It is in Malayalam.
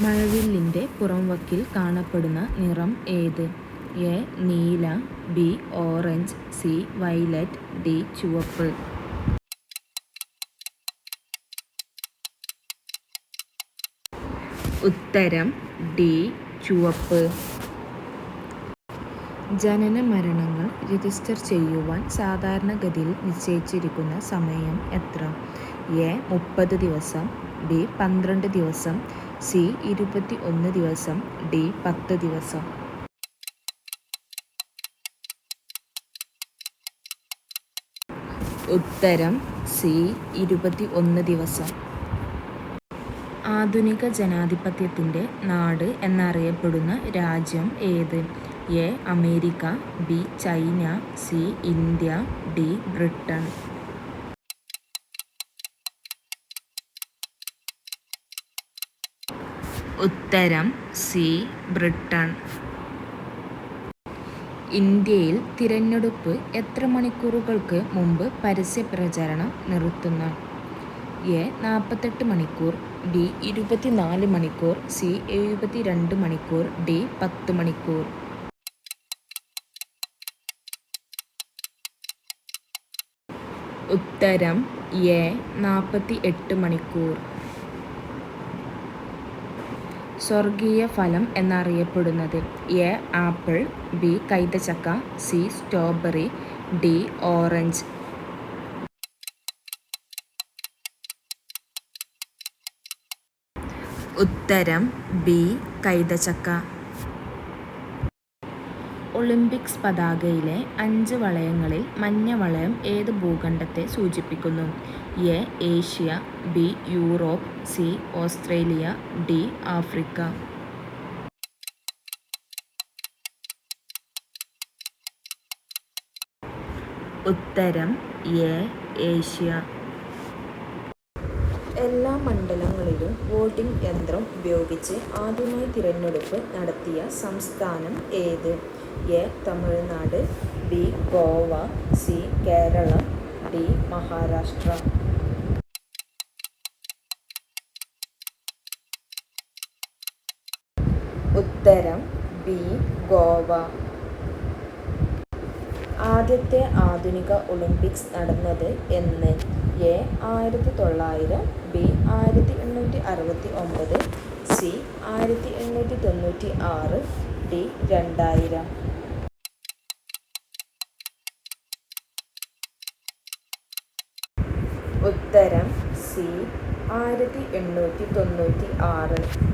മഴവില്ലിൻ്റെ പുറംവക്കിൽ കാണപ്പെടുന്ന നിറം ഏത്? എ. നീല, B. Orange, C. Violet, D. ചുവപ്പ്. ഉത്തരം ഡി. ചുവപ്പ്. ജനന മരണങ്ങൾ രജിസ്റ്റർ ചെയ്യുവാൻ സാധാരണഗതിയിൽ നിശ്ചയിച്ചിരിക്കുന്ന സമയം എത്ര? എ. 30 ദിവസം, ബി. 12 ദിവസം, സി. 21 ദിവസം, ഡി. 10 ദിവസം. ഉത്തരം സി. 21 ദിവസം. ആധുനിക ജനാധിപത്യത്തിൻ്റെ നാട് എന്നറിയപ്പെടുന്ന രാജ്യം ഏത്? A. America, B. China, C. India, D. Britain. ഉത്തരം സി. ബ്രിട്ടൻ. ഇന്ത്യയിൽ തിരഞ്ഞെടുപ്പ് എത്ര മണിക്കൂറുകൾക്ക് മുമ്പ് പരസ്യപ്രചരണം നിർത്തുന്നു? എ. 48 മണിക്കൂർ, ബി. 24 മണിക്കൂർ, സി. 72 മണിക്കൂർ, ഡി. 10 മണിക്കൂർ. ഉത്തരം എ. 48 മണിക്കൂർ. സ്വർഗീയ ഫലം എന്നറിയപ്പെടുന്നത്? എ. Apple, B. കൈതച്ചക്ക, സി. Strawberry, D. ഓറഞ്ച്. ഉത്തരം ബി. കൈതച്ചക്ക. ഒളിമ്പിക്സ് പതാകയിലെ 5 വളയങ്ങളിൽ മഞ്ഞ വളയം ഏത് ഭൂഖണ്ഡത്തെ സൂചിപ്പിക്കുന്നു? A. Asia, B. Europe, C. Australia, D. Africa. ഉത്തരം എ. ഏഷ്യ. എല്ലാ മണ്ഡലങ്ങളിലും വോട്ടിംഗ് യന്ത്രം ഉപയോഗിച്ച് ആദ്യമായി തിരഞ്ഞെടുപ്പ് നടത്തിയ സംസ്ഥാനം ഏത്? A. Tamil Nadu, B. Goa, C. Keralam, D. Maharashtra. ഉത്തരം ബി. ഗോവ. ആദ്യത്തെ ആധുനിക ഒളിമ്പിക്സ് നടന്നത് എന്ന്? എ. 1900, ബി. 1869, സി. 1896, ഡി. 2000. ഉത്തരം സി. 1896.